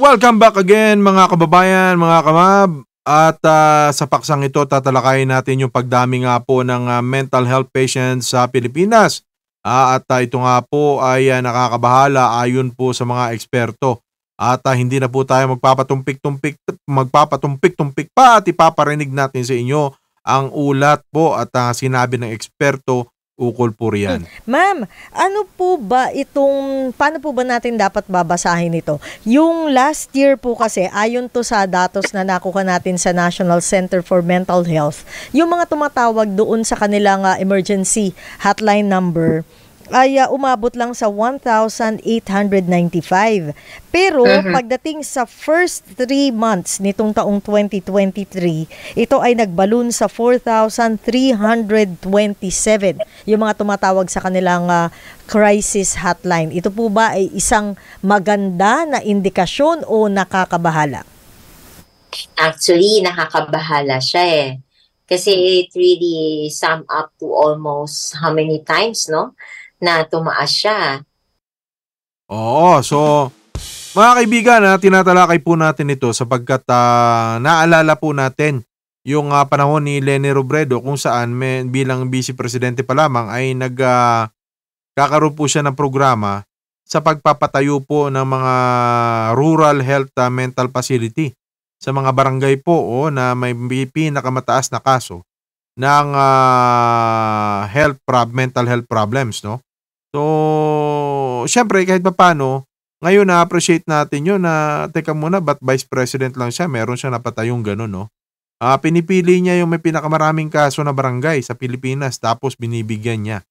Welcome back again mga kababayan, mga kamab. At sa paksang ito, tatalakayin natin yung pagdami nga po ng mental health patients sa Pilipinas. Ito nga po ay nakakabahala ayon po sa mga eksperto. Hindi na po tayo magpapatumpik-tumpik pa at ipaparinig natin sa inyo ang ulat po at sinabi ng eksperto ukol po riyan. Ma'am, ano po ba paano po ba natin dapat babasahin ito? Yung last year po kasi, ayon to sa datos na nakuha natin sa National Center for Mental Health, yung mga tumatawag doon sa kanilang emergency hotline number, ay umabot lang sa 1,895. Pero pagdating sa first 3 months nitong taong 2023, ito ay nagbalon sa 4,327 yung mga tumatawag sa kanilang crisis hotline. Ito po ba ay isang maganda na indikasyon o nakakabahala? Actually, nakakabahala siya eh. Kasi it really sum up to almost how many times, no? Na tumaas siya. Oo, so mga kaibigan, tinatalakay po natin ito sapagkat naalala po natin yung panahon ni Leni Robredo kung saan bilang Vice Presidente pa lamang ay kakaroon po siya ng programa sa pagpapatayo po ng mga rural health mental facility sa mga barangay po na may pinakamataas na kaso ng mental health problems, no? So, syempre kahit papaano, ngayon na-appreciate natin yun na, teka muna, ba't Vice President lang siya? Meron siya napatayong gano'n, no? Pinipili niya yung may pinakamaraming kaso na barangay sa Pilipinas tapos binibigyan niya.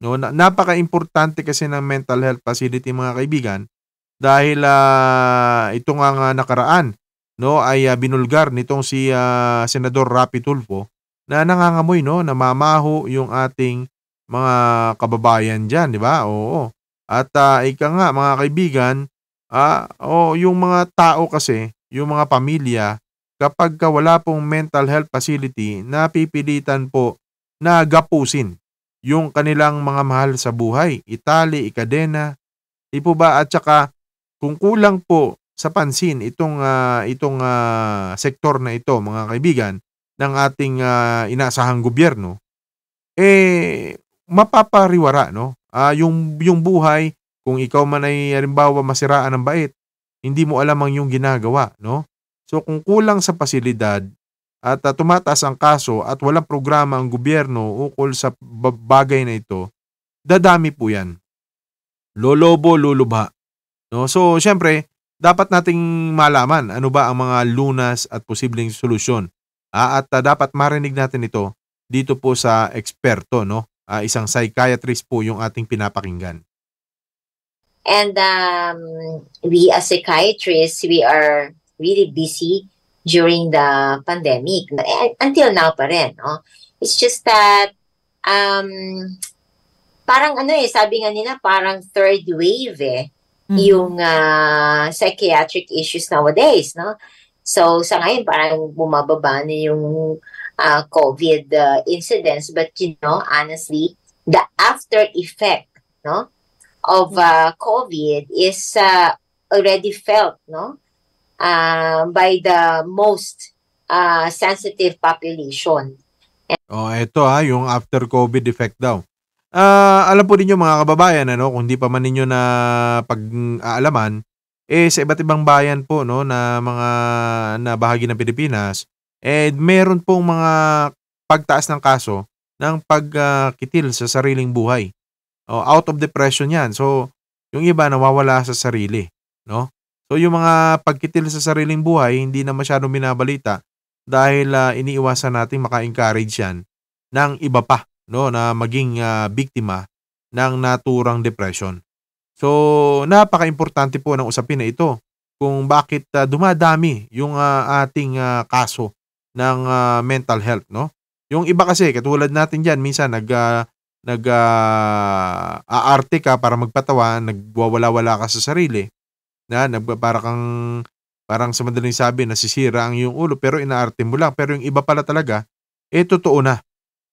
No, napaka-importante kasi ng mental health facility mga kaibigan dahil ito nga nakaraan, no, ay binulgar nitong si Senador Rapi Tulfo na nangangamoy, no, namamaho yung ating mga kababayan diyan, di ba? Oo. At ika nga mga kaibigan, yung mga tao kasi, yung mga pamilya, kapag wala pong mental health facility, napipilitan po na gapusin yung kanilang mga mahal sa buhay, itali, ikadena, di po ba? At saka kung kulang po sa pansin itong sektor na ito, mga kaibigan, ng ating inaasahang gobyerno, mapapariwara, no? Yung buhay, kung ikaw man ay halimbawa masiraan ng bait, hindi mo alam ang yung ginagawa, no? So kung kulang sa pasilidad at tumataas ang kaso at walang programa ang gobyerno ukol sa bagay na ito, dadami po yan. Lolobo, lulubha. No? So syempre, dapat nating malaman ano ba ang mga lunas at posibleng solusyon. Dapat marinig natin ito dito po sa eksperto, no? Isang psychiatrist po yung ating pinapakinggan. And we as psychiatrists, we are really busy during the pandemic. Until now pa rin. No? It's just that, parang sabi nga nila, parang third wave yung psychiatric issues nowadays. No? So sa ngayon, parang bumababa na yung COVID incidents, but honestly, the after effect, no, of COVID is already felt, no, by the most sensitive population. Ito yung after COVID effect daw. Alam po ninyo mga kababayan, kung di pa man ninyo na pag-aalaman, sa iba't ibang bayan po, no, na mga na bahagi ng Pilipinas, meron pong mga pagtaas ng kaso ng pagkitil sa sariling buhay. Out of depression yan. So, yung iba nawawala sa sarili. No? So, yung mga pagkitil sa sariling buhay, hindi na masyadong binabalita dahil iniiwasan natin maka-encourage yan ng iba pa, no, na maging biktima ng naturang depression. So, napaka-importante po ng usapin na ito kung bakit dumadami yung ating kaso ng mental health, no? Yung iba kasi katulad natin diyan minsan aarte ka para magpatawa, nagwawala-wala ka sa sarili, na parang sa madaling sabi nasisira ang iyong ulo pero inaarte mo lang, pero yung iba pala talaga totoo na,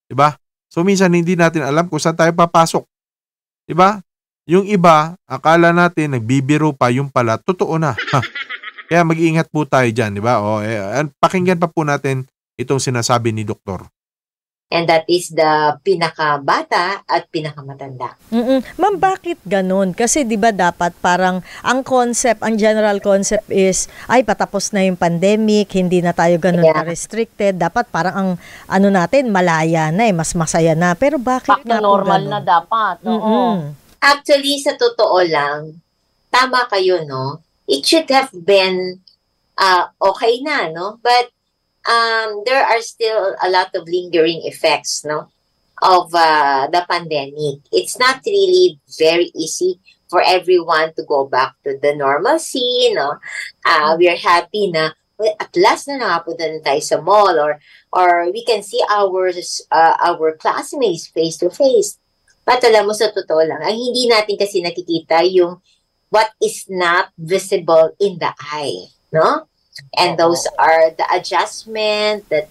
'di ba? So minsan hindi natin alam kung saan tayo papasok, 'di ba? Yung iba akala natin nagbibiro pa, yung pala totoo na. Kaya mag-iingat po tayo dyan, di ba? Pakinggan pa po natin itong sinasabi ni Doktor. And that is the pinakabata at pinakamatanda. Ma'am, bakit ganun? Kasi 'di ba dapat parang ang general concept is ay patapos na yung pandemic, hindi na tayo ganun na restricted. Dapat parang ang natin malaya na mas masaya na. Pero bakit Back to normal na dapat. Actually, sa totoo lang, tama kayo, no? It should have been okay na, no? But there are still a lot of lingering effects, no, of the pandemic. It's not really very easy for everyone to go back to the normalcy, no. We are happy na at last na nakapunta na tayo sa mall, or we can see our classmates face to face. But alam mo, sa totoo lang, ang hindi natin kasi nakikita yung what is not visible in the eye, no? And those are the adjustment that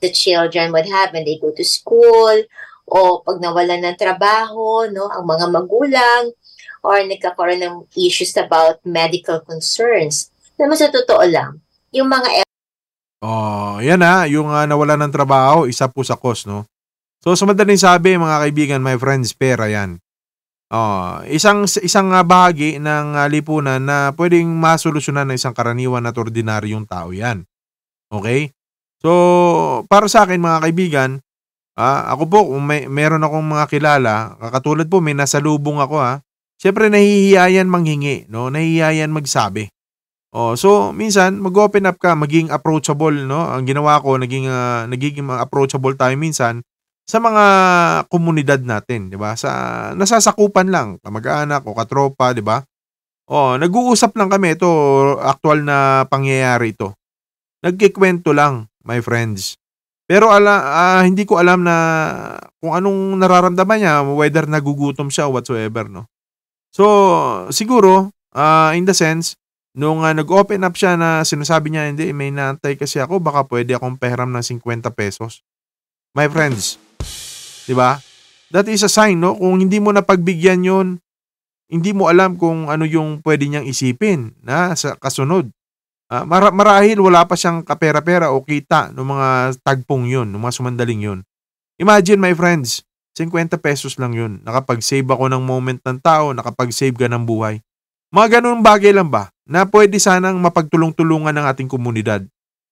the children would have when they go to school, o pag nawalan ng trabaho, no, ang mga magulang, or nagkakaroon ng issues about medical concerns. Naman sa totoo lang, yung mga yan yung nawalan ng trabaho, isa po sa cause, no? So sa madaling sabi, mga kaibigan, my friends, pera yan. Isang bahagi ng lipunan na pwedeng masolusyonan ng isang karaniwan at ordinaryong tao yan. Okay? So, para sa akin mga kaibigan, ako po, kung meron akong mga kilala, katulad po, may nasalubong ako siyempre nahihiyayan manghingi, no? Nahihiyayan magsabi. So, minsan, mag-open up ka, maging approachable, no? Ang ginawa ko, nagiging approachable tayo minsan, sa mga komunidad natin, 'di ba? Sa nasasakupan lang, kamag-anak o katropa, 'di ba? Nag-uusap lang kami, ito actual na pangyayari ito. Nagkikwento lang, my friends. Pero hindi ko alam na kung anong nararamdaman niya, whether nagugutom siya o whatsoever, no. So, siguro in the sense nung nag-open up siya na sinasabi niya, hindi, may naantay kasi ako, baka pwede akong pahiram ng 50 pesos. My friends, diba? That is a sign, no? Kung hindi mo napagbigyan yon, hindi mo alam kung ano yung pwede niyang isipin na sa kasunod. Marahil wala pa siyang kapera-pera o kita ng mga tagpong yun, ng mga sumandaling yun. Imagine, my friends, 50 pesos lang yun. Nakapag-save ako ng moment ng tao, nakapag-save ka ng buhay. Mga ganun bagay lang ba na pwede sanang mapagtulong-tulungan ng ating komunidad?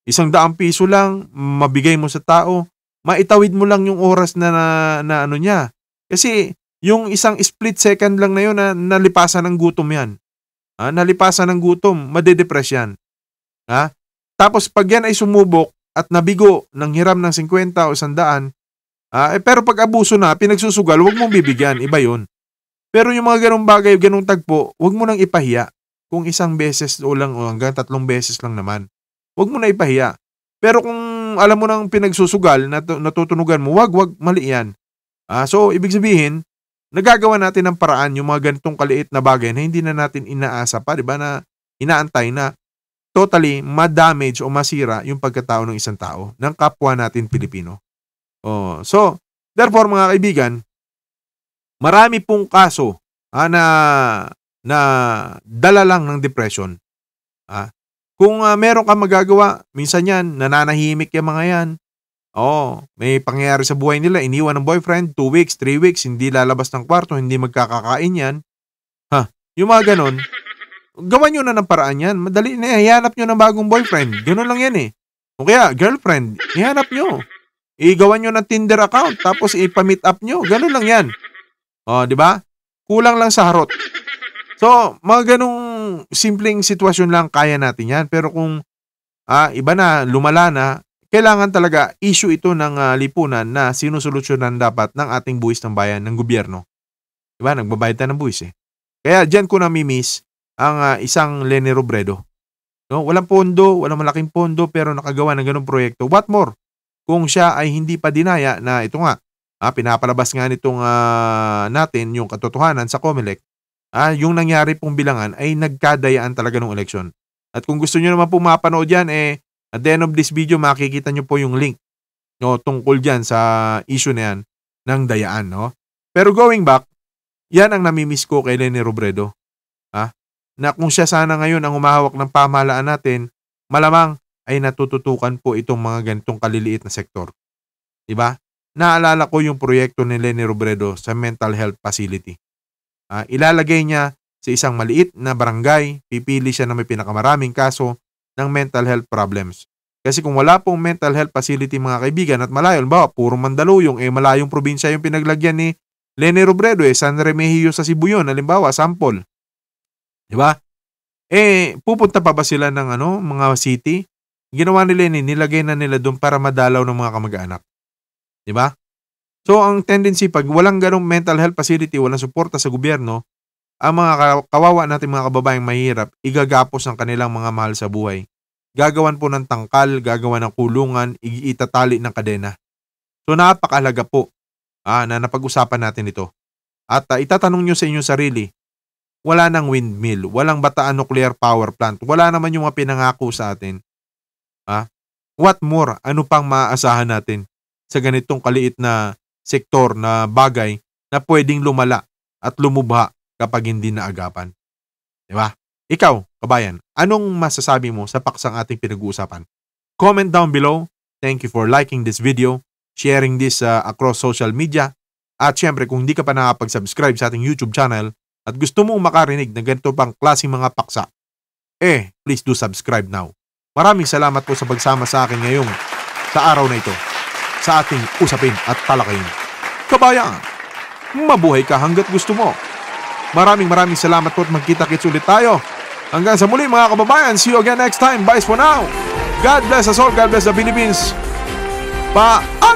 100 piso lang, mabigay mo sa tao, maitawid mo lang yung oras na ano niya. Kasi yung isang split second lang na yun na nalipasan ng gutom yan. Nalipasan ng gutom, madedepress yan. Tapos pag yan ay sumubok at nabigo ng hiram ng 50 o 100, pero pag abuso na, pinagsusugal, huwag mong bibigyan, iba yun. Pero yung mga ganong bagay, ganong tagpo, huwag mo nang ipahiya. Kung isang beses o lang o hanggang 3 beses lang naman, huwag mo na ipahiya. Pero kung alam mo nang pinagsusugal, natutunugan mo, wag, mali yan. So, ibig sabihin, nagagawa natin ng paraan yung mga ganitong kaliit na bagay na hindi na natin inaasa pa, di ba, na inaantay na totally ma-damage o masira yung pagkatao ng isang tao, ng kapwa natin Pilipino. So, therefore, mga kaibigan, marami pong kaso na dala lang ng depression. Kung meron kang magagawa, minsan yan, nananahimik yung mga yan. May pangyayari sa buhay nila, iniwan ng boyfriend, 2 weeks, 3 weeks, hindi lalabas ng kwarto, hindi magkakakain yan. Yung mga ganon, gawan nyo na ng paraan yan. Madali na, ihanap nyo ng bagong boyfriend. Ganon lang yan O kaya, girlfriend, ihanap nyo. Igawan nyo ng Tinder account, tapos ipa-meet up nyo. Ganon lang yan. Di ba? Kulang lang sa harot. So, mga ganong simpleng sitwasyon lang, kaya natin yan. Pero kung iba na, lumala na, kailangan talaga issue ito ng lipunan na sinusolusyonan dapat ng ating buwis ng bayan, ng gobyerno. Diba? Nagbabayad tayo ng buwis Kaya dyan ko namimiss ang isang Leni Robredo. No? Walang pondo, walang malaking pondo, pero nakagawa ng ganong proyekto. What more? Kung siya ay hindi pa dinaya na ito nga, pinapalabas nga nitong natin yung katotohanan sa COMELEC, yung nangyari pong bilangan ay nagkadayaan talaga ng eleksyon. At kung gusto nyo naman po mapanood yan, at the end of this video, makikita nyo po yung link tungkol dyan sa issue na yan ng dayaan. No? Pero going back, yan ang namimiss ko kay Leni Robredo. na kung siya sana ngayon ang humahawak ng pamahalaan natin, malamang ay natututukan po itong mga ganitong kaliliit na sektor. Diba? Naalala ko yung proyekto ni Leni Robredo sa mental health facility. Ilalagay niya sa isang maliit na barangay, pipili siya na may pinakamaraming kaso ng mental health problems. Kasi kung wala pong mental health facility mga kaibigan at malayo, halimbawa puro Mandaluyong, malayong probinsya yung pinaglagyan ni Leni Robredo, San Remigio sa Cebu yun, halimbawa, sample. Diba? Pupunta pa ba sila ng mga city? Ginawa ni Leni, nilagay na nila doon para madalaw ng mga kamag-anak. Diba? So, ang tendency, pag walang ganong mental health facility, walang suporta sa gobyerno, ang mga kawawa natin mga kababayang mahirap, igagapos ang kanilang mga mahal sa buhay. Gagawan po ng tangkal, gagawan ng kulungan, itatali ng kadena. So, napakahalaga po na napag-usapan natin ito. At itatanong nyo sa inyong sarili, wala nang windmill, walang Bataan Nuclear Power Plant, wala naman yung mga pinangako sa atin. What more? Ano pang maaasahan natin sa ganitong kaliit na sektor na bagay na pwedeng lumala at lumubha kapag hindi naagapan? Diba? Ikaw, kabayan, anong masasabi mo sa paksang ating pinag-uusapan? Comment down below. Thank you for liking this video, sharing this across social media. At syempre, kung hindi ka pa nakapag-subscribe sa ating YouTube channel at gusto mong makarinig ng ganito pang klaseng mga paksa, please do subscribe now. Maraming salamat po sa pagsama sa akin ngayong sa araw na ito sa ating usapin at talakayin. Kabayan, mabuhay ka hanggat gusto mo. Maraming salamat po at magkita-kits ulit tayo. Hanggang sa muli mga kababayan, see you again next time. Bye for now. God bless us all. God bless the Philippines. Paalam!